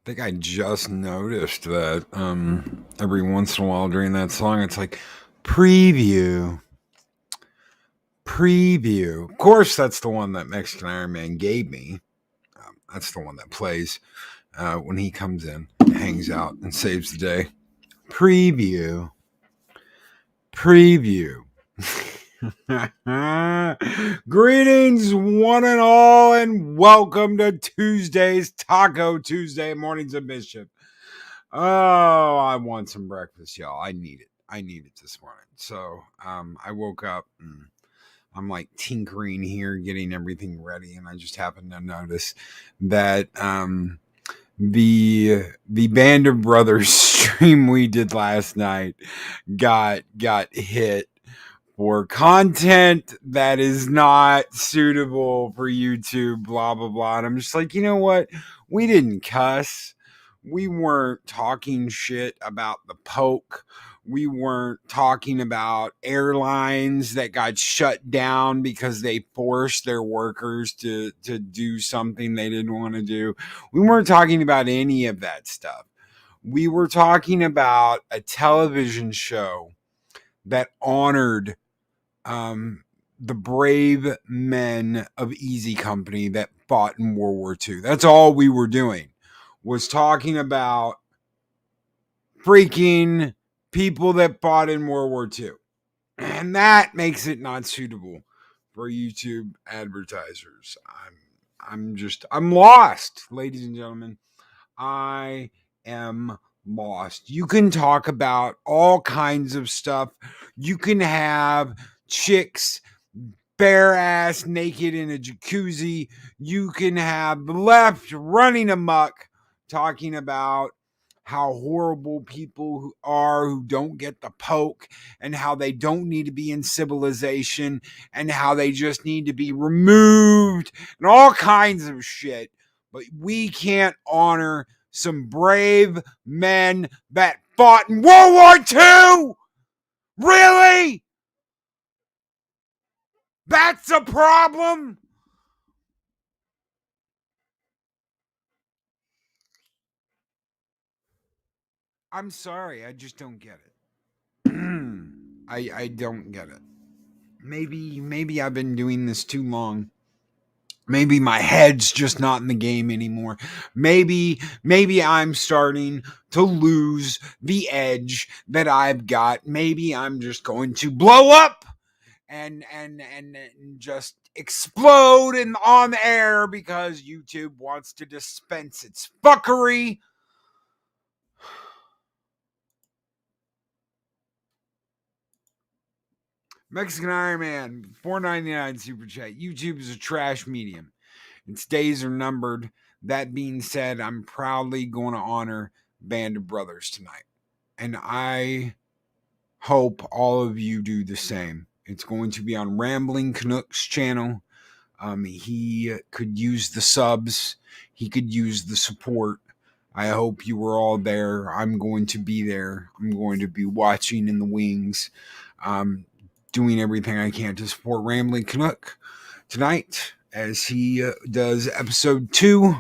think I just noticed that every once in a while during that song, it's like preview. Of course, that's the one that Mexican Iron Man gave me. That's the one that plays when he comes in, hangs out, and saves the day. Preview. Greetings, one and all, and welcome to Tuesday's Taco Tuesday, Mornings of Mischief. Oh, I want some breakfast, y'all. I need it this morning. So I woke up and I'm like tinkering here, getting everything ready, and I just happened to notice that the Band of Brothers stream we did last night got hit for content that is not suitable for YouTube, blah, blah, blah. And I'm just like, you know what? We didn't cuss. We weren't talking shit about the poke. We weren't talking about airlines that got shut down because they forced their workers to do something they didn't want to do. We weren't talking about any of that stuff. We were talking about a television show that honored the brave men of Easy Company that fought in World War II. That's all we were doing, was talking about freaking people that fought in World War II. And that makes it not suitable for YouTube advertisers. I'm lost, ladies and gentlemen. I am lost. You can talk about all kinds of stuff. You can have chicks bare ass naked in a jacuzzi. You can have the left running amok talking about how horrible people who don't get the poke, and how they don't need to be in civilization, and how they just need to be removed, and all kinds of shit. But we can't honor some brave men that fought in World War II. Really? That's a problem? I'm sorry, I just don't get it. I don't get it. Maybe I've been doing this too long. Maybe my head's just not in the game anymore. Maybe I'm starting to lose the edge that I've got. Maybe I'm just going to blow up and just explode on the air because YouTube wants to dispense its fuckery. Mexican Iron Man, $4.99 super chat. YouTube is a trash medium. Its days are numbered. That being said, I'm proudly going to honor Band of Brothers tonight. And I hope all of you do the same. It's going to be on Rambling Canucks channel. He could use the subs. He could use the support. I hope you were all there. I'm going to be there. I'm going to be watching in the wings. Doing everything I can to support Rambling Canuck tonight as he does episode 2.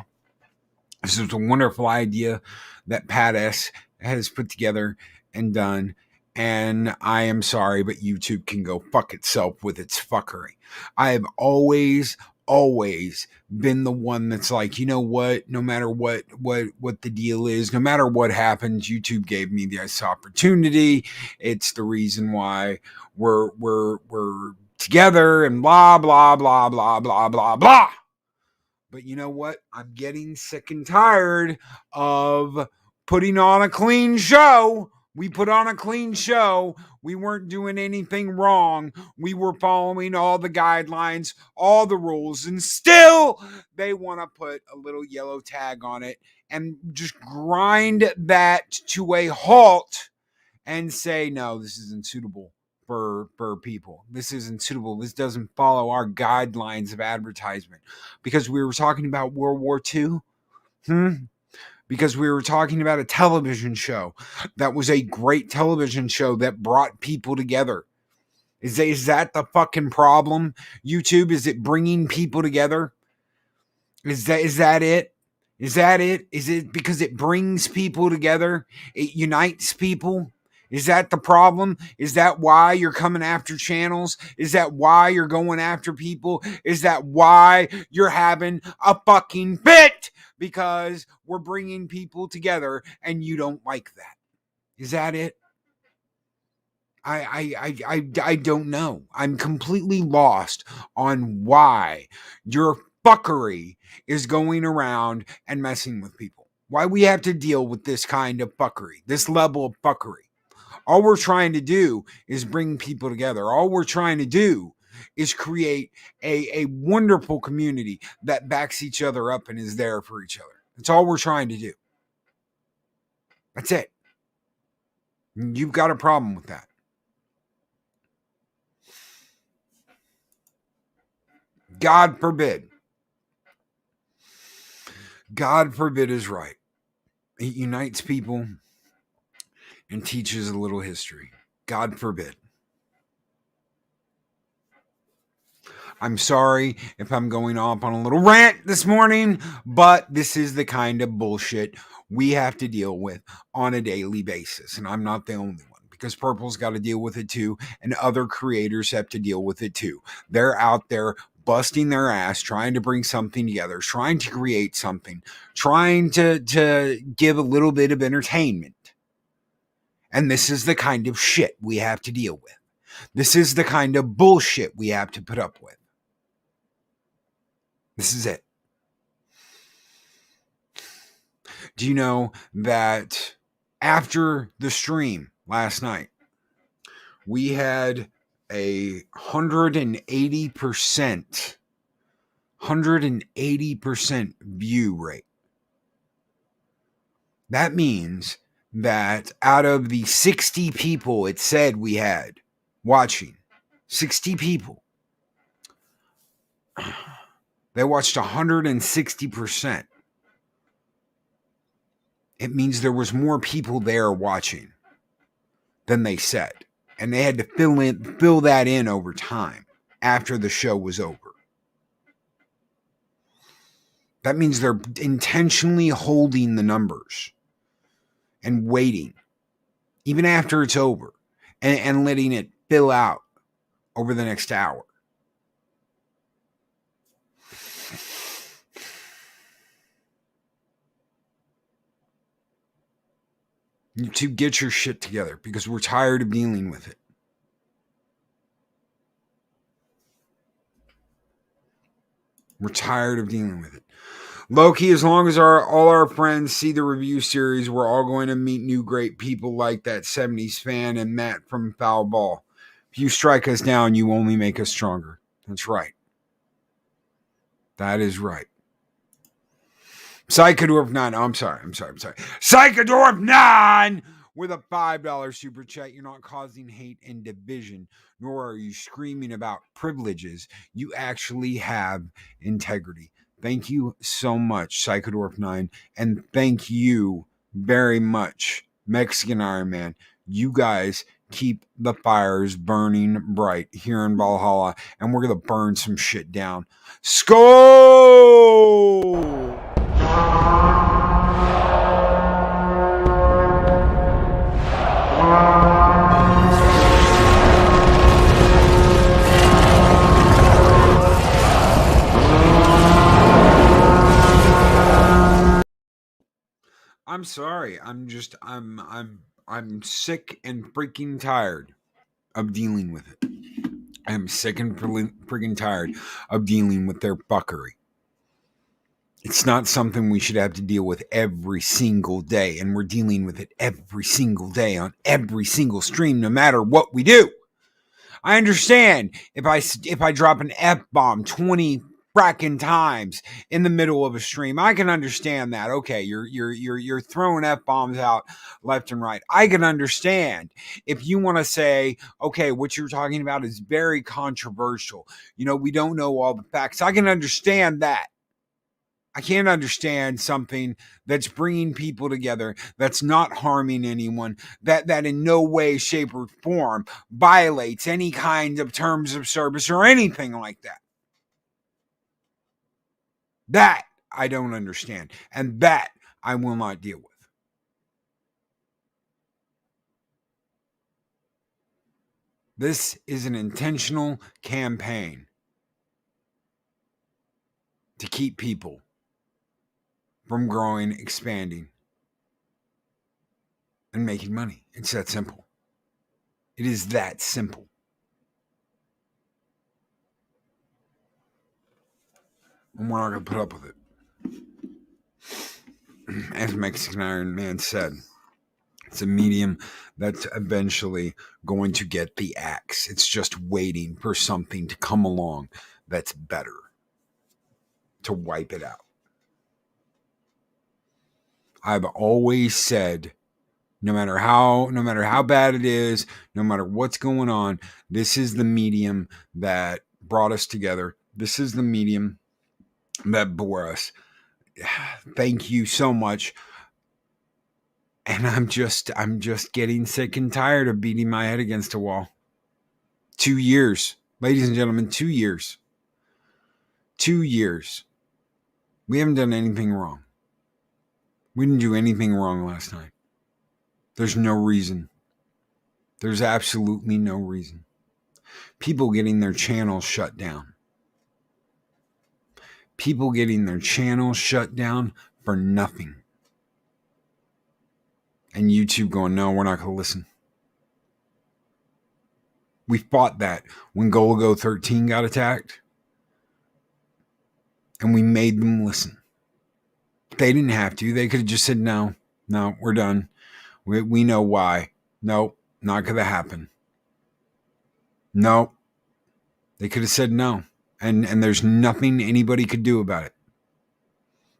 This is a wonderful idea that Pat S. has put together and done. And I am sorry, but YouTube can go fuck itself with its fuckery. I have always been the one that's like, you know what, no matter what the deal is, no matter what happens, YouTube gave me this opportunity. It's the reason why we're together and blah blah blah blah blah blah blah. But you know what? I'm getting sick and tired of putting on a clean show. We put on a clean show. We weren't doing anything wrong. We were following all the guidelines, all the rules, and still they want to put a little yellow tag on it and just grind that to a halt and say, no, this isn't suitable for people. This isn't suitable. This doesn't follow our guidelines of advertisement. Because we were talking about World War II. Because we were talking about a television show that was a great television show that brought people together. Is that the fucking problem? YouTube, is it bringing people together? Is that it? Is that it? Is it because it brings people together? It unites people? Is that the problem? Is that why you're coming after channels? Is that why you're going after people? Is that why you're having a fucking fit? Because we're bringing people together and you don't like that. Is that it? I don't know. I'm completely lost on why your fuckery is going around and messing with people. Why we have to deal with this kind of fuckery, this level of fuckery. All we're trying to do is bring people together. All we're trying to do is create a wonderful community that backs each other up and is there for each other. That's all we're trying to do. That's it. You've got a problem with that. God forbid. God forbid is right. It unites people and teaches a little history. God forbid. I'm sorry if I'm going off on a little rant this morning, but this is the kind of bullshit we have to deal with on a daily basis. And I'm not the only one, because Purple's got to deal with it too, and other creators have to deal with it too. They're out there busting their ass, trying to bring something together, trying to create something, trying to give a little bit of entertainment. And this is the kind of shit we have to deal with. This is the kind of bullshit we have to put up with. This is it. Do you know that after the stream last night, we had a 180% view rate? That means that out of the 60 people it said we had watching, 60 people, they watched 160%. It means there was more people there watching than they said. And they had to fill that in over time after the show was over. That means they're intentionally holding the numbers and waiting, even after it's over, and letting it fill out over the next hour. You two, get your shit together, because we're tired of dealing with it. We're tired of dealing with it. Loki, as long as all our friends see the review series, we're all going to meet new great people like that 70s fan and Matt from Foul Ball. If you strike us down, you only make us stronger. That's right. That is right. Psychodorf 9. Oh, I'm sorry. Psychodorf 9 with a $5 super chat. You're not causing hate and division, nor are you screaming about privileges. You actually have integrity. Thank you so much, Psychodorf 9. And thank you very much, Mexican Iron Man. You guys keep the fires burning bright here in Valhalla, and we're going to burn some shit down. Skol! I'm sorry. I'm sick and freaking tired of dealing with it. I'm sick and freaking tired of dealing with their fuckery. It's not something we should have to deal with every single day, and we're dealing with it every single day on every single stream, no matter what we do. I understand if I drop an F-bomb 20 fracking times in the middle of a stream, I can understand that. Okay, you're throwing F-bombs out left and right. I can understand if you want to say, okay, what you're talking about is very controversial. You know, we don't know all the facts. I can understand that. I can't understand something that's bringing people together, that's not harming anyone, that in no way, shape, or form violates any kind of terms of service or anything like that. That I don't understand. And that I will not deal with. This is an intentional campaign to keep people from growing, expanding, and making money. It's that simple. It is that simple. And we're not going to put up with it. As Mexican Iron Man said, it's a medium that's eventually going to get the axe. It's just waiting for something to come along that's better to wipe it out. I've always said, no matter how bad it is, no matter what's going on, this is the medium that brought us together. This is the medium that bore us. Thank you so much. And I'm just getting sick and tired of beating my head against a wall. 2 years, ladies and gentlemen, 2 years. 2 years. We haven't done anything wrong. We didn't do anything wrong last night. There's no reason. There's absolutely no reason. People getting their channels shut down. People getting their channels shut down for nothing. And YouTube going, no, we're not going to listen. We fought that when Golago 13 got attacked. And we made them listen. They didn't have to. They could have just said, no, we're done. We know why. Nope, not going to happen. Nope. They could have said no. And there's nothing anybody could do about it.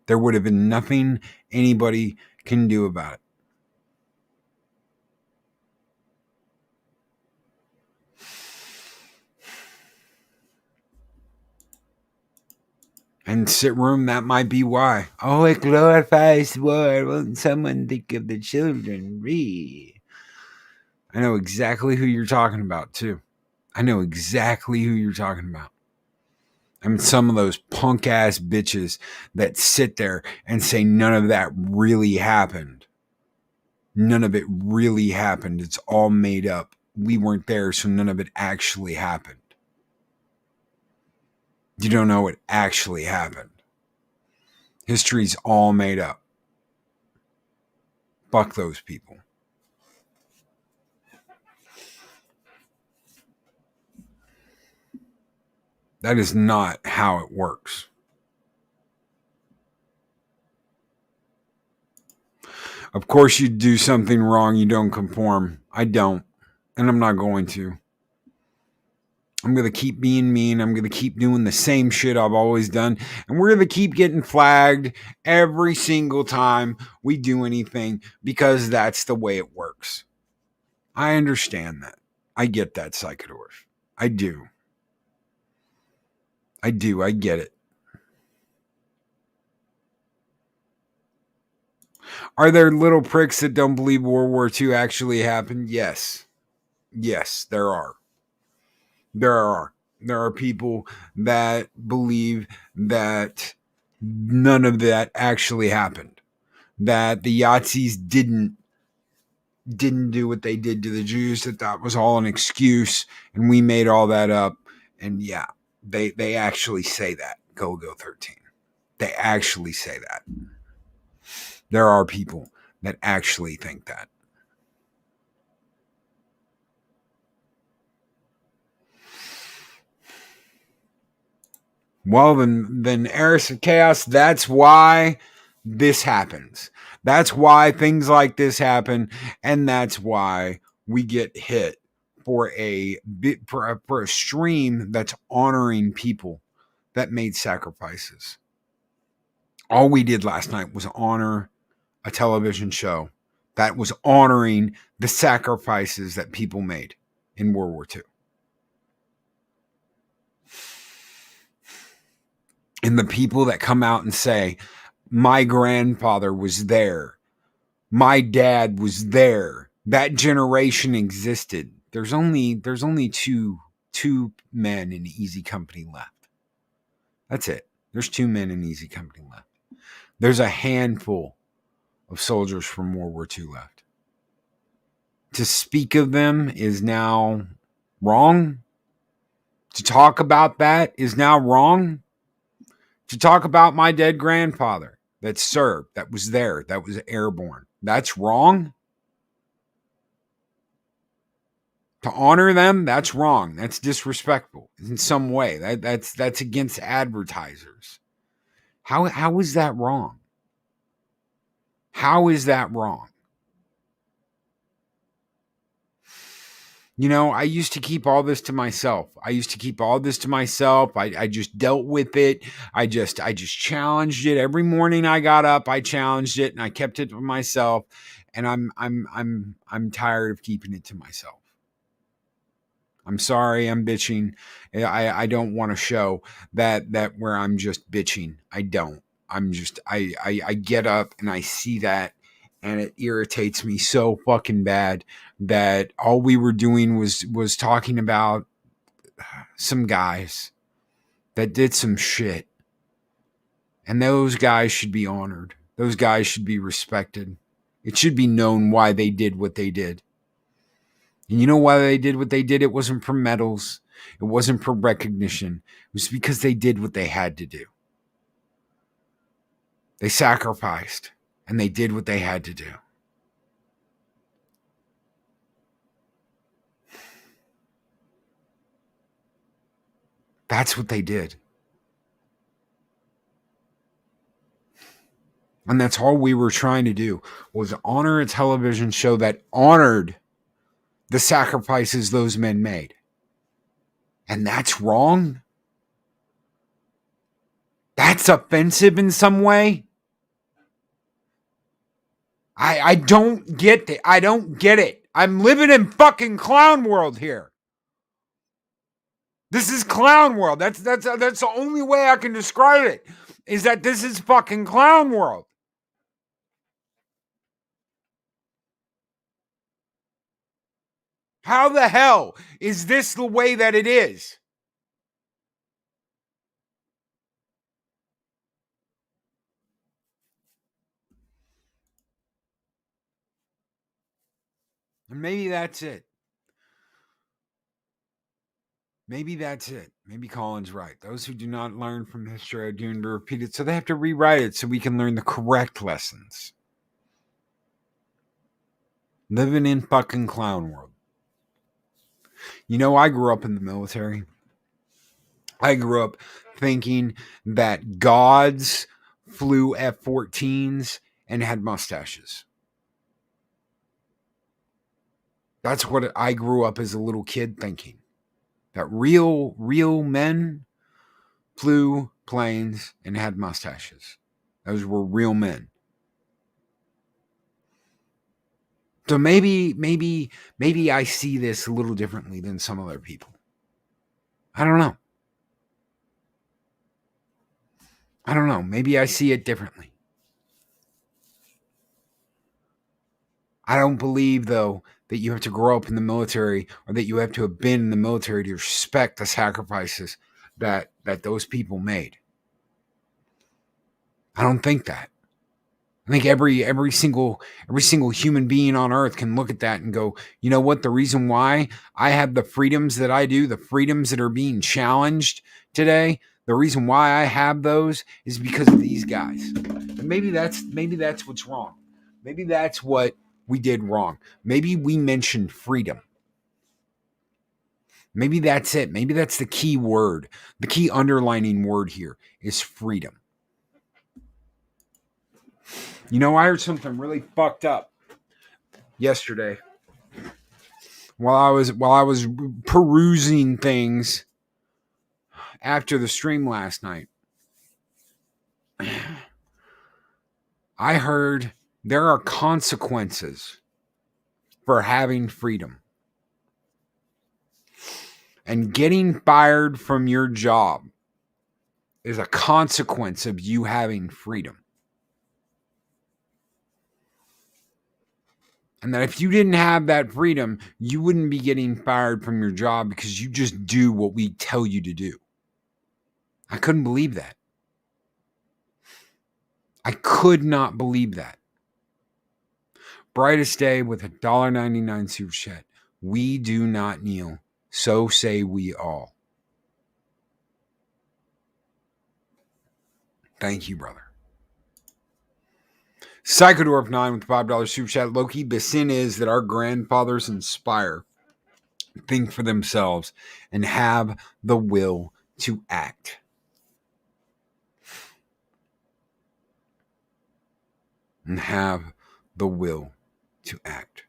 There would have been nothing anybody can do about it. And sit room, that might be why. Oh, it glorifies war. Won't someone think of the children? I know exactly who you're talking about, too. I know exactly who you're talking about. I mean, some of those punk ass bitches that sit there and say none of that really happened. None of it really happened. It's all made up. We weren't there, so none of it actually happened. You don't know what actually happened. History's all made up. Fuck those people. That is not how it works. Of course, you do something wrong, you don't conform. I don't. And I'm not going to. I'm going to keep being mean. I'm going to keep doing the same shit I've always done. And we're going to keep getting flagged every single time we do anything because that's the way it works. I understand that. I get that, Psychodorf. I do. I get it. Are there little pricks that don't believe World War II actually happened? Yes. Yes, there are. There are people that believe that none of that actually happened. That the Yazidis didn't do what they did to the Jews, that was all an excuse and we made all that up. And yeah, they actually say that. Go 13. They actually say that. There are people that actually think that. Well, then Eris of Chaos, that's why this happens. That's why things like this happen, and that's why we get hit for a stream that's honoring people that made sacrifices. All we did last night was honor a television show that was honoring the sacrifices that people made in World War II. And the people that come out and say, my grandfather was there, my dad was there, that generation existed. There's only two men in Easy Company left. That's it. There's 2 men in Easy Company left. There's a handful of soldiers from World War II left. To speak of them is now wrong. To talk about that is now wrong. To talk about my dead grandfather that served, that was there, that was airborne, that's wrong. To honor them, that's wrong. That's disrespectful in some way. That's against advertisers. How is that wrong? How is that wrong? You know, I used to keep all this to myself. I just dealt with it. I just challenged it. Every morning I got up, I challenged it and I kept it to myself. And I'm tired of keeping it to myself. I'm sorry, I'm bitching. I don't want to show that where I'm just bitching. I don't. I get up and I see that and it irritates me so fucking bad that all we were doing was talking about some guys that did some shit. And those guys should be honored. Those guys should be respected. It should be known why they did what they did. And you know why they did what they did? It wasn't for medals. It wasn't for recognition. It was because they did what they had to do. They sacrificed and they did what they had to do. That's what they did. And that's all we were trying to do was honor a television show that honored the sacrifices those men made. And that's wrong. That's offensive in some way. I don't get it. I don't get it. I'm living in fucking clown world here. This is clown world. That's the only way I can describe it. Is that this is fucking clown world. How the hell is this the way that it is? And maybe that's it. Maybe that's it. Maybe Colin's right. Those who do not learn from history are doomed to repeat it. So they have to rewrite it so we can learn the correct lessons. Living in fucking clown world. You know, I grew up in the military. I grew up thinking that gods flew F-14s and had mustaches. That's what I grew up as a little kid thinking. That real men flew planes and had mustaches. Those were real men. So maybe I see this a little differently than some other people. I don't know. Maybe I see it differently. I don't believe, though, that you have to grow up in the military or that you have to have been in the military to respect the sacrifices that those people made. I don't think that. I think every single human being on earth can look at that and go, you know what? The reason why I have the freedoms that I do, the freedoms that are being challenged today, the reason why I have those is because of these guys. And maybe that's what's wrong. Maybe that's what we did wrong. Maybe we mentioned freedom. Maybe that's it. Maybe that's the key word. The key underlining word here is freedom. You know, I heard something really fucked up yesterday while I was perusing things after the stream last night. I heard there are consequences for having freedom. And getting fired from your job is a consequence of you having freedom. And that if you didn't have that freedom, you wouldn't be getting fired from your job because you just do what we tell you to do. I couldn't believe that. I could not believe that. Brightest Day with $1.99 super chat. We do not kneel. So say we all. Thank you, brother. Psychodorf 9 with $5 super chat. Loki, the sin is that our grandfathers inspire, think for themselves, and have the will to act. And have the will to act.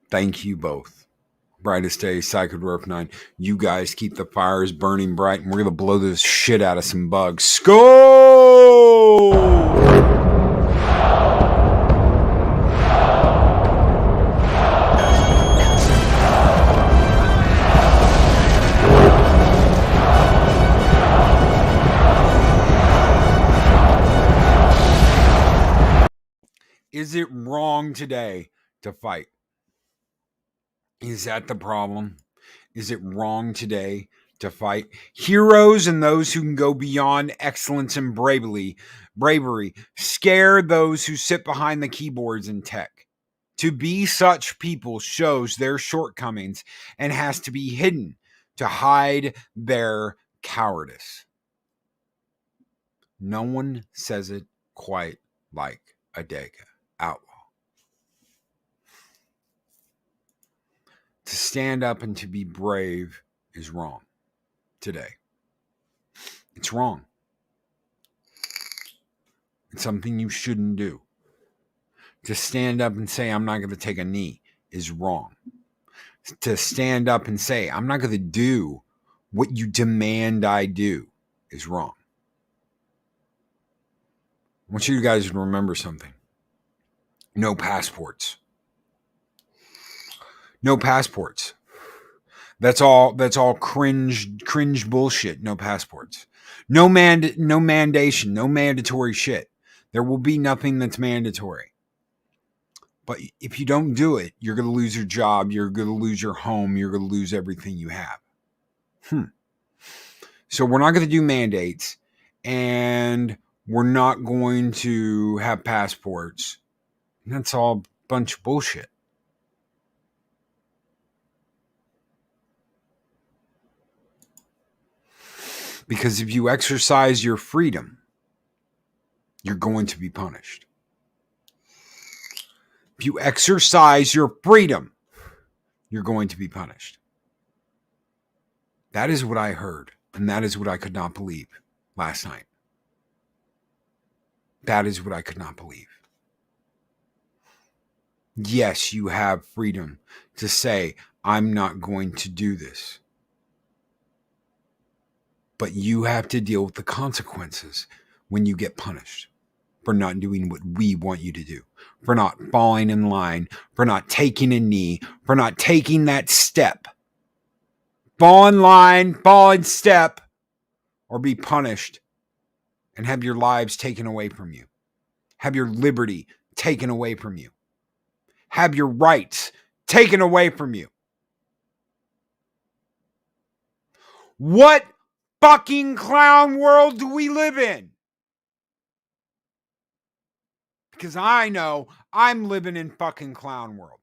Thank you both. Brightest Day, Psychodorf 9. You guys keep the fires burning bright, and we're going to blow this shit out of some bugs. Skull! Is it wrong today to fight? Is that the problem? Is it wrong today to fight? Heroes and those who can go beyond excellence and bravery scare those who sit behind the keyboards in tech. To be such people shows their shortcomings and has to be hidden to hide their cowardice. No one says it quite like a Dega outlaw. To stand up and to be brave is wrong today. It's wrong. It's something you shouldn't do. To stand up and say, I'm not going to take a knee is wrong. To stand up and say, I'm not going to do what you demand I do is wrong. I want you guys to remember something. No passports. No passports. That's all cringe bullshit. No passports. No mandation, no mandatory shit. There will be nothing that's mandatory. But if you don't do it, you're going to lose your job, you're going to lose your home, you're going to lose everything you have. So we're not going to do mandates, and we're not going to have passports. And that's all a bunch of bullshit. Because if you exercise your freedom, you're going to be punished. If you exercise your freedom, you're going to be punished. That is what I heard, and that is what I could not believe last night. That is what I could not believe. Yes, you have freedom to say, I'm not going to do this. But you have to deal with the consequences when you get punished for not doing what we want you to do, for not falling in line, for not taking a knee, for not taking that step. Fall in line, fall in step, or be punished and have your lives taken away from you. Have your liberty taken away from you. Have your rights taken away from you. What fucking clown world do we live in? Because I know I'm living in fucking clown world.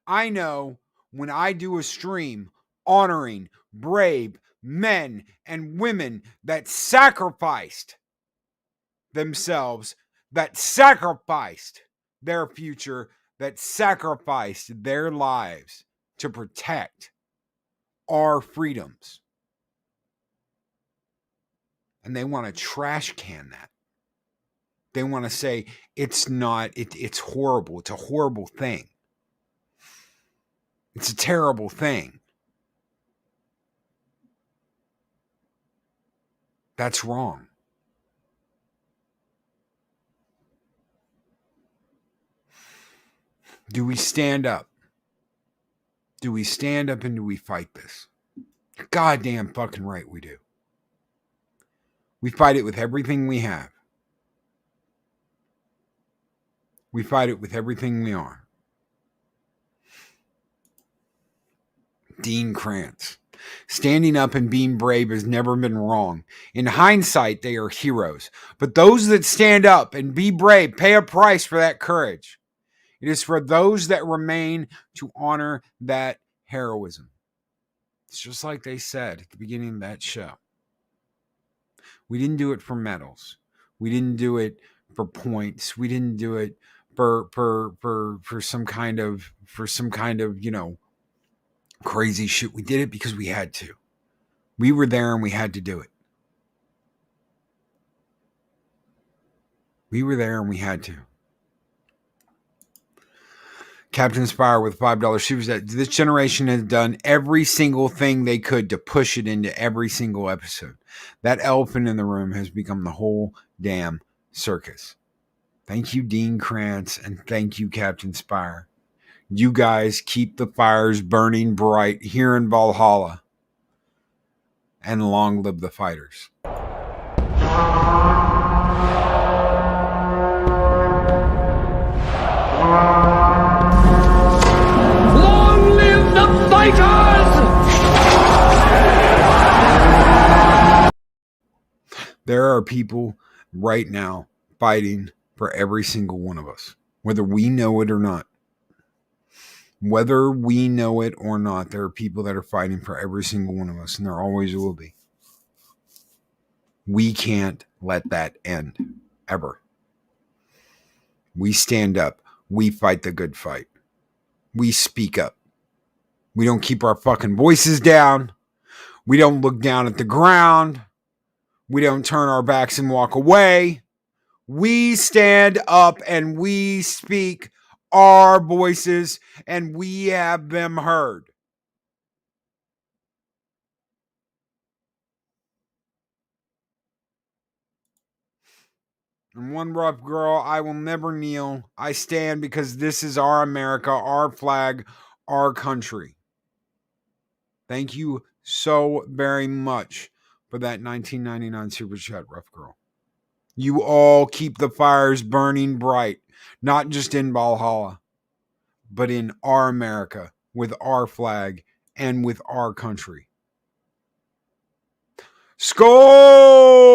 I know when I do a stream honoring brave men and women that sacrificed themselves, that sacrificed their future, that sacrificed their lives to protect our freedoms. And they want to trash can that. They want to say it's not, it's horrible. It's a horrible thing. It's a terrible thing. That's wrong. Do we stand up? Do we stand up and do we fight this? Goddamn fucking right we do. We fight it with everything we have. We fight it with everything we are. Dean Krantz. Standing up and being brave has never been wrong. In hindsight, they are heroes. But those that stand up and be brave pay a price for that courage. It is for those that remain to honor that heroism. It's just like they said at the beginning of that show. We didn't do it for medals. We didn't do it for points. We didn't do it for some kind of crazy shit. We did it because we had to. We were there and we had to do it. We were there and we had to. Captain Spire with $5 super chat. This generation has done every single thing they could to push it into every single episode. That elephant in the room has become the whole damn circus. Thank you, Dean Krantz, and thank you, Captain Spire. You guys keep the fires burning bright here in Valhalla. And long live the fighters. Long live the fighters! There are people right now fighting for every single one of us, whether we know it or not. Whether we know it or not, there are people that are fighting for every single one of us, and there always will be. We can't let that end, ever. We stand up. We fight the good fight. We speak up. We don't keep our fucking voices down. We don't look down at the ground. We don't turn our backs and walk away. We stand up and we speak our voices and we have them heard. And one rough girl, I will never kneel. I stand because this is our America, our flag, our country. Thank you so very much for that $19.99 super chat, rough girl. You all keep the fires burning bright, not just in Valhalla, but in our America, with our flag, and with our country. Skol!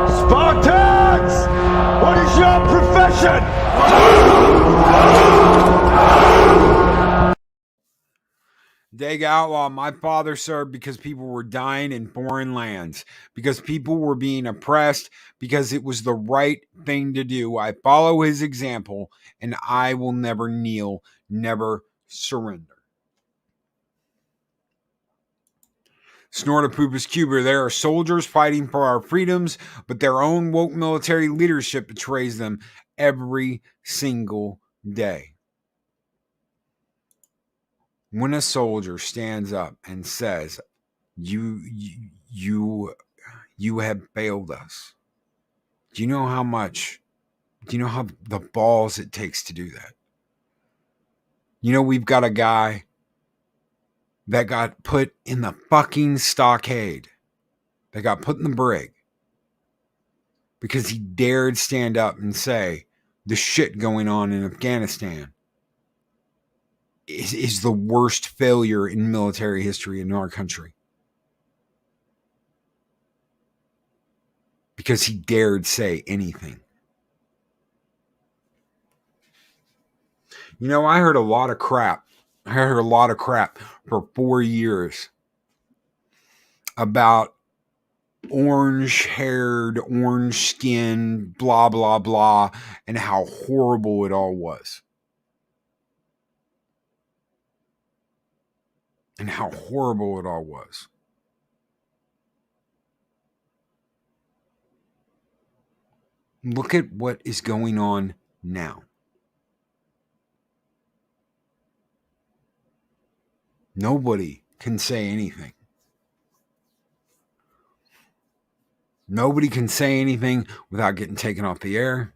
Spartans! What is your profession? Daga Outlaw, my father served because people were dying in foreign lands, because people were being oppressed, because it was the right thing to do. I follow his example, and I will never kneel, never surrender. Snortapoopas Cuba, there are soldiers fighting for our freedoms, but their own woke military leadership betrays them every single day. When a soldier stands up and says, you have failed us, do you know how the balls it takes to do that? You know, we've got a guy that got put in the fucking stockade, that got put in the brig because he dared stand up and say the shit going on in Afghanistan is the worst failure in military history in our country. Because he dared say anything. You know, I heard a lot of crap. For 4 years about orange-haired, orange-skinned, blah, blah, blah, and how horrible it all was. And how horrible it all was. Look at what is going on now. Nobody can say anything. Nobody can say anything without getting taken off the air.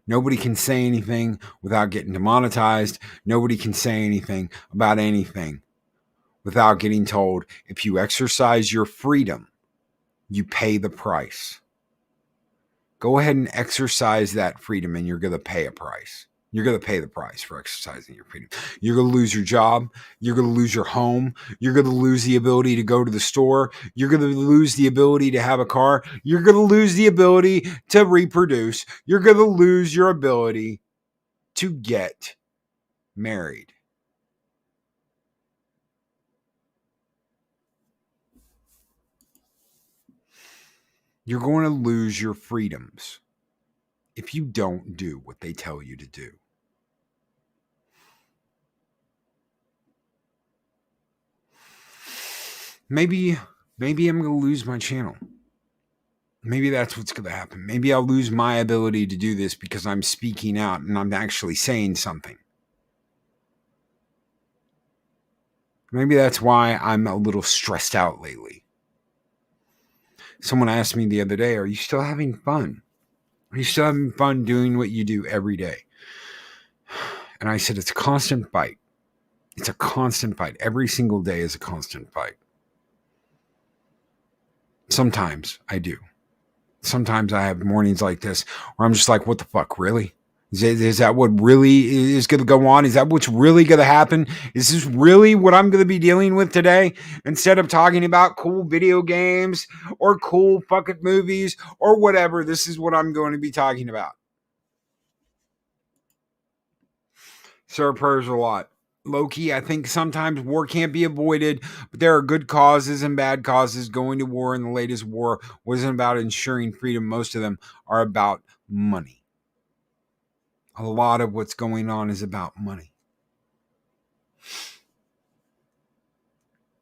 Nobody can say anything without getting demonetized. Nobody can say anything about anything without getting told, if you exercise your freedom, you pay the price. Go ahead and exercise that freedom, and you're going to pay a price. You're going to pay the price for exercising your freedom. You're going to lose your job. You're going to lose your home. You're going to lose the ability to go to the store. You're going to lose the ability to have a car. You're going to lose the ability to reproduce. You're going to lose your ability to get married. You're going to lose your freedoms if you don't do what they tell you to do. Maybe I'm going to lose my channel. Maybe that's what's going to happen. Maybe I'll lose my ability to do this because I'm speaking out and I'm actually saying something. Maybe that's why I'm a little stressed out lately. Someone asked me the other day, are you still having fun? Are you still having fun doing what you do every day? And I said, it's a constant fight. It's a constant fight. Every single day is a constant fight. Sometimes I do. Sometimes I have mornings like this where I'm just like, what the fuck, really? Is that what really is going to go on? Is that what's really going to happen? Is this really what I'm going to be dealing with today? Instead of talking about cool video games or cool fucking movies or whatever, this is what I'm going to be talking about. Sir, prayers a lot. Low-key, I think sometimes war can't be avoided, but there are good causes and bad causes. Going to war in the latest war wasn't about ensuring freedom. Most of them are about money. A lot of what's going on is about money.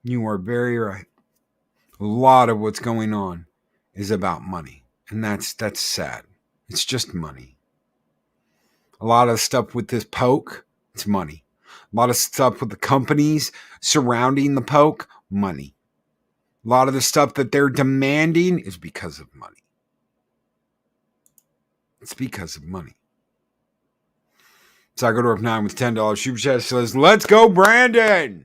You are very right. A lot of what's going on is about money. And that's sad. It's just money. A lot of stuff with this poke, it's money. A lot of stuff with the companies surrounding the poke, money. A lot of the stuff that they're demanding is because of money. It's because of money. Psychodorf 9 with $10 super chat says, let's go, Brandon!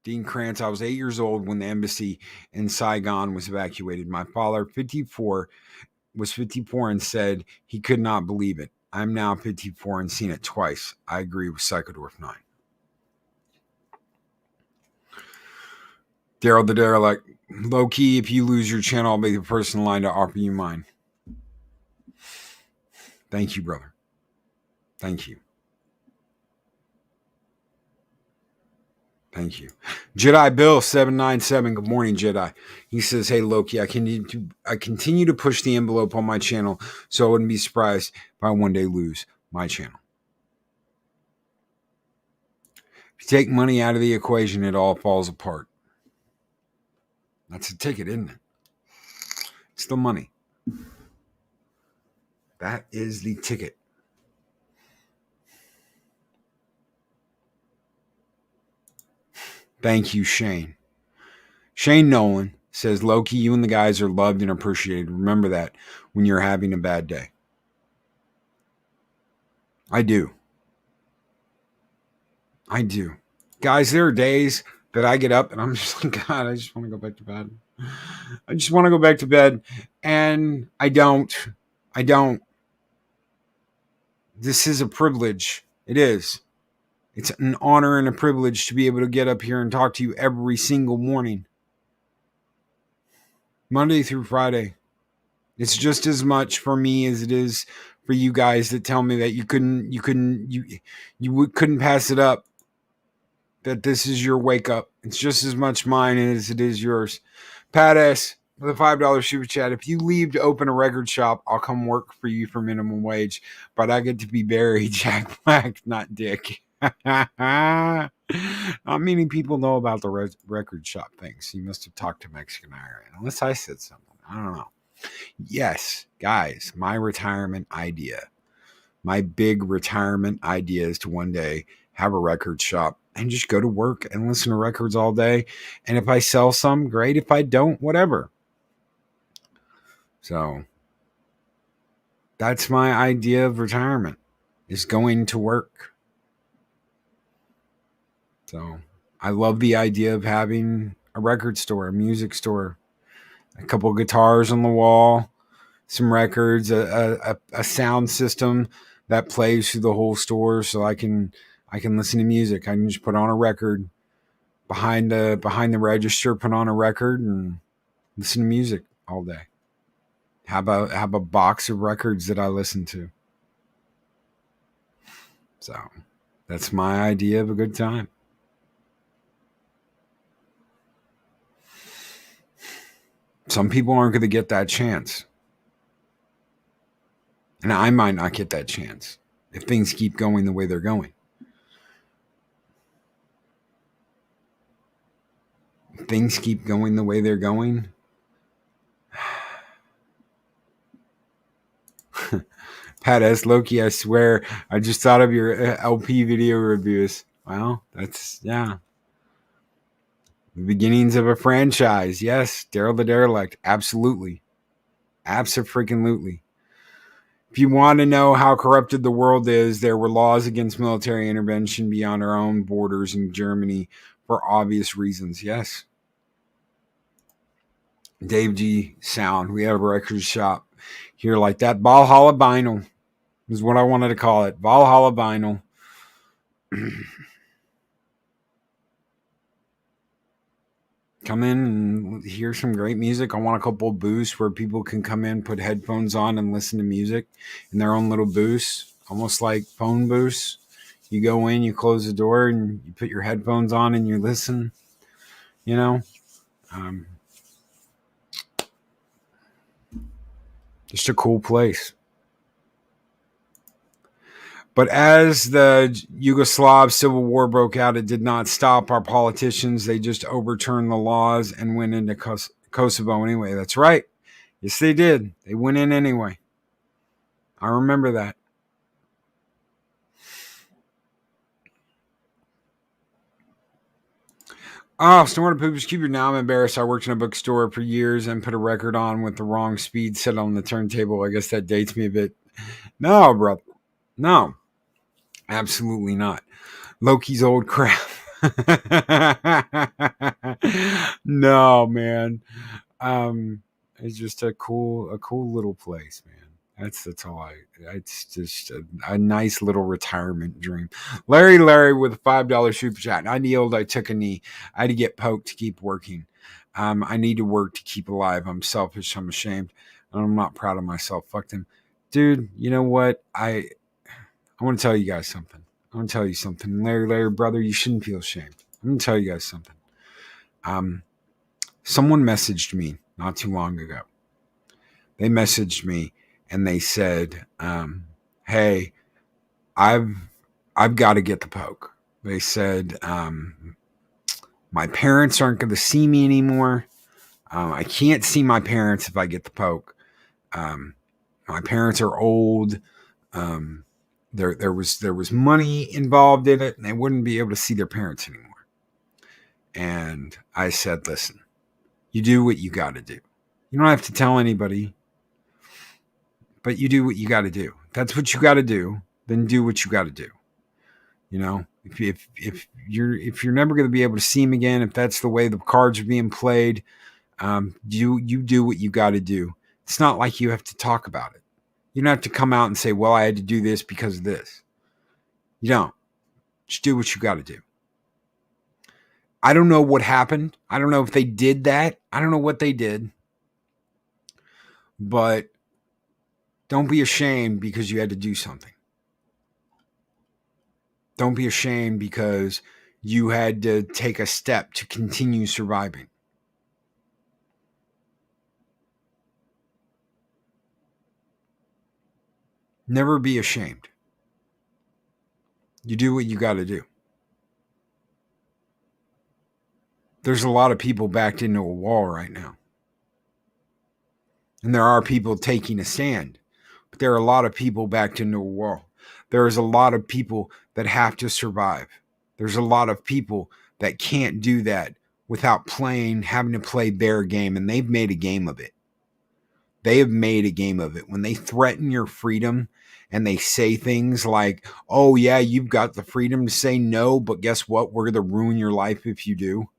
Dean Krantz, I was 8 years old when the embassy in Saigon was evacuated. My father, 54, was 54 and said he could not believe it. I'm now 54 and seen it twice. I agree with Psychodorf 9. Daryl the Derelict, low key, if you lose your channel, I'll be the first in line to offer you mine. Thank you, brother. Thank you. Thank you. Jedi Bill 797. Good morning, Jedi. He says, hey, Loki, I continue to push the envelope on my channel, so I wouldn't be surprised if I one day lose my channel. If you take money out of the equation, it all falls apart. That's a ticket, isn't it? It's the money. That is the ticket. Thank you, Shane. Shane Nolan says, Loki, you and the guys are loved and appreciated. Remember that when you're having a bad day. I do. Guys, there are days that I get up and I'm just like, God, I just want to go back to bed. I just want to go back to bed. And I don't. This is a privilege. It is. It's an honor and a privilege to be able to get up here and talk to you every single morning. Monday through Friday. It's just as much for me as it is for you guys that tell me that you couldn't pass it up. That this is your wake up. It's just as much mine as it is yours. Pat S. with a $5 super chat. If you leave to open a record shop, I'll come work for you for minimum wage. But I get to be Barry, Jack Black, not Dick. Not many people know about the record shop things. You must have talked to Mexican Iron, unless I said something. I don't know. Yes, guys, my retirement idea. My big retirement idea is to one day have a record shop and just go to work and listen to records all day. And if I sell some, great. If I don't, whatever. So that's my idea of retirement, is going to work. So I love the idea of having a record store, a music store, a couple of guitars on the wall, some records, a sound system that plays through the whole store, so I can listen to music. I can just put on a record behind the register, put on a record and listen to music all day. Have a box of records that I listen to. So that's my idea of a good time. Some people aren't going to get that chance. And I might not get that chance if things keep going the way they're going. If things keep going the way they're going. Pat S. Loki, I swear, I just thought of your LP video reviews. Well, that's, yeah. The beginnings of a franchise. Yes, Daryl the Derelict. Absolutely. Abso-freaking-lutely. If you want to know how corrupted the world is, there were laws against military intervention beyond our own borders in Germany for obvious reasons. Yes. Dave G. Sound. We have a record shop here like that. Valhalla Vinyl is what I wanted to call it. Valhalla Vinyl. Come in and hear some great music. I want a couple of booths where people can come in, put headphones on, and listen to music in their own little booths, almost like phone booths. You go in, you close the door, and you put your headphones on and you listen. You know, just a cool place. But as the Yugoslav civil war broke out, it did not stop our politicians. They just overturned the laws and went into Kosovo anyway. That's right. Yes, they did. They went in anyway. I remember that. Oh, Snorted Poopers, keep your now. I'm embarrassed. I worked in a bookstore for years and put a record on with the wrong speed set on the turntable. I guess that dates me a bit. No, brother. No. Absolutely not. Loki's old crap. No, man. It's just a cool little place, man. That's all it's just a nice little retirement dream. Larry with a $5 super chat. I kneeled, I took a knee. I had to get poked to keep working. I need to work to keep alive. I'm selfish, I'm ashamed, and I'm not proud of myself. Fuck them. Dude, you know what? I want to tell you guys something. I want to tell you something. Larry, brother, you shouldn't feel ashamed. I'm going to tell you guys something. Someone messaged me not too long ago. They messaged me and they said, hey, I've got to get the poke. They said, my parents aren't going to see me anymore. I can't see my parents if I get the poke. My parents are old. There was money involved in it, and they wouldn't be able to see their parents anymore. And I said, listen, you do what you got to do. You don't have to tell anybody, but you do what you got to do. If that's what you got to do, then do what you got to do. You know, if you're never going to be able to see them again, if that's the way the cards are being played, you do what you got to do. It's not like you have to talk about it. You don't have to come out and say, well, I had to do this because of this. You don't. Just do what you got to do. I don't know what happened. I don't know if they did that. I don't know what they did. But don't be ashamed because you had to do something. Don't be ashamed because you had to take a step to continue surviving. Never be ashamed. You do what you got to do. There's a lot of people backed into a wall right now. And there are people taking a stand. But there are a lot of people backed into a wall. There is a lot of people that have to survive. There's a lot of people that can't do that without having to play their game. And they've made a game of it. They have made a game of it. When they threaten your freedom and they say things like, oh, yeah, you've got the freedom to say no, but guess what? We're going to ruin your life if you do.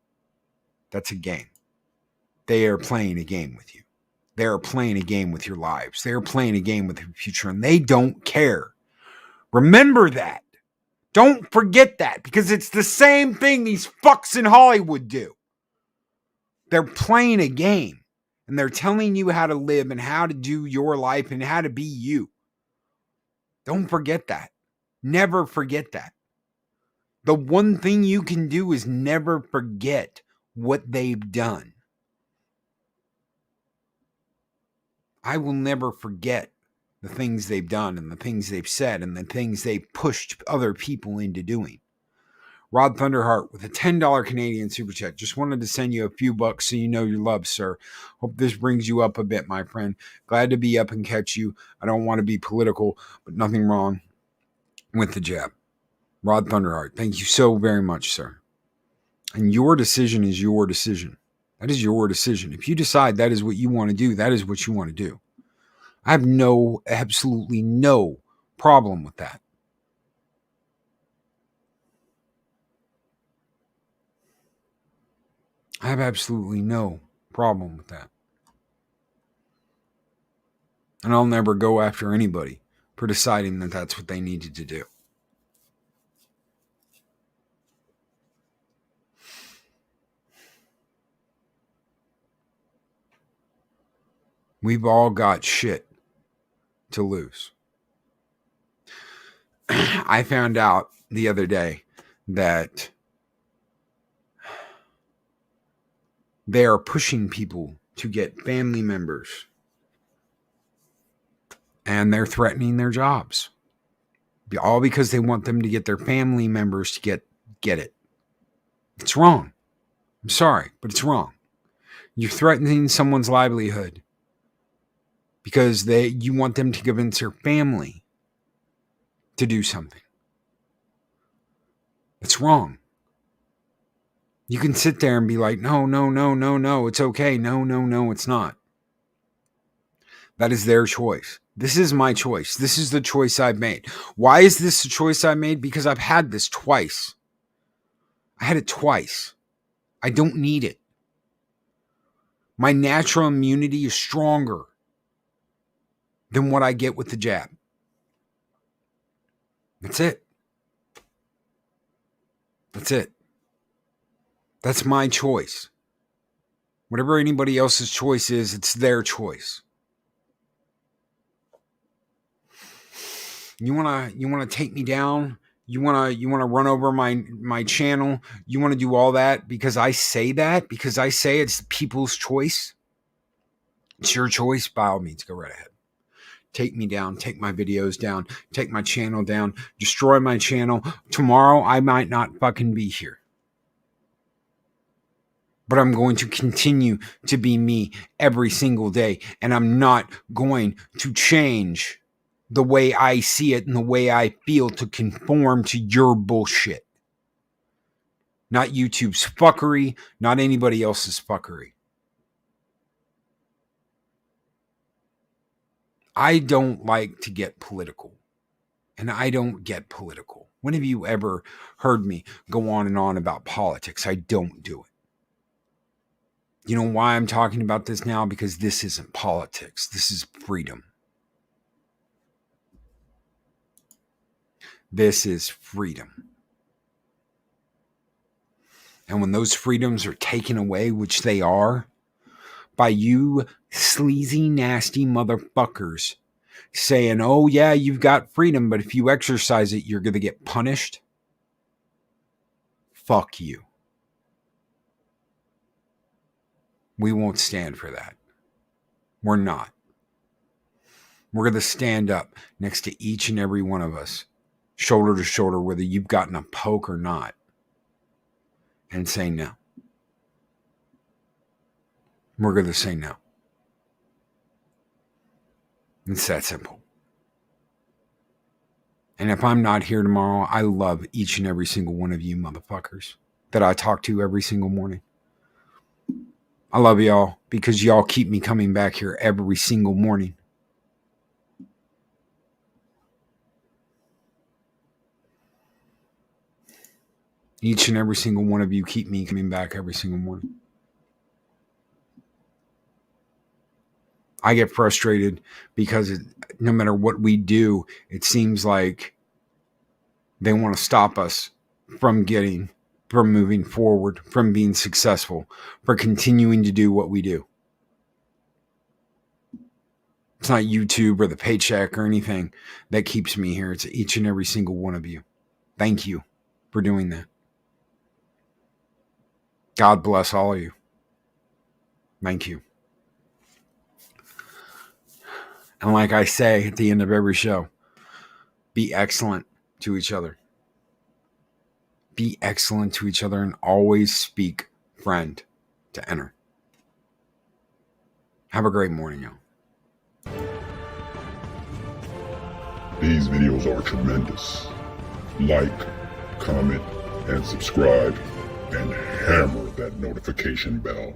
That's a game. They are playing a game with you. They are playing a game with your lives. They are playing a game with your future, and they don't care. Remember that. Don't forget that, because it's the same thing these fucks in Hollywood do. They're playing a game, and they're telling you how to live and how to do your life and how to be you. Don't forget that. Never forget that. The one thing you can do is never forget what they've done. I will never forget the things they've done and the things they've said and the things they've pushed other people into doing. Rod Thunderheart with a $10 Canadian super chat. Just wanted to send you a few bucks so you know you're loved, sir. Hope this brings you up a bit, my friend. Glad to be up and catch you. I don't want to be political, but nothing wrong with the jab. Rod Thunderheart, thank you so very much, sir. And your decision is your decision. That is your decision. If you decide that is what you want to do, that is what you want to do. I have absolutely no problem with that. I have absolutely no problem with that. And I'll never go after anybody for deciding that that's what they needed to do. We've all got shit to lose. I found out the other day that they are pushing people to get family members, and they're threatening their jobs. All because they want them to get their family members to get it. It's wrong. I'm sorry, but it's wrong. You're threatening someone's livelihood because you want them to convince their family to do something. It's wrong. You can sit there and be like, no, it's okay. No, it's not. That is their choice. This is my choice. This is the choice I've made. Why is this the choice I made? Because I've had this twice. I had it twice. I don't need it. My natural immunity is stronger than what I get with the jab. That's it. That's it. That's my choice. Whatever anybody else's choice is, it's their choice. You wanna take me down? You wanna run over my channel? You wanna do all that because I say that? Because I say it's the people's choice? It's your choice. By all means, go right ahead. Take me down. Take my videos down. Take my channel down. Destroy my channel. Tomorrow, I might not fucking be here. But I'm going to continue to be me every single day. And I'm not going to change the way I see it and the way I feel to conform to your bullshit. Not YouTube's fuckery, not anybody else's fuckery. I don't like to get political. And I don't get political. When have you ever heard me go on and on about politics? I don't do it. You know why I'm talking about this now? Because this isn't politics. This is freedom. This is freedom. And when those freedoms are taken away, which they are, by you sleazy, nasty motherfuckers saying, oh yeah, you've got freedom, but if you exercise it, you're going to get punished. Fuck you. We won't stand for that. We're not. We're going to stand up next to each and every one of us, shoulder to shoulder, whether you've gotten a poke or not, and say no. We're going to say no. It's that simple. And if I'm not here tomorrow, I love each and every single one of you motherfuckers that I talk to every single morning. I love y'all because y'all keep me coming back here every single morning. Each and every single one of you keep me coming back every single morning. I get frustrated because no matter what we do, it seems like they want to stop us from moving forward, from being successful, for continuing to do what we do. It's not YouTube or the paycheck or anything that keeps me here. It's each and every single one of you. Thank you for doing that. God bless all of you. Thank you. And like I say at the end of every show, be excellent to each other. Be excellent to each other and always speak friend to enter. Have a great morning, y'all. These videos are tremendous. Like, comment, and subscribe, and hammer that notification bell.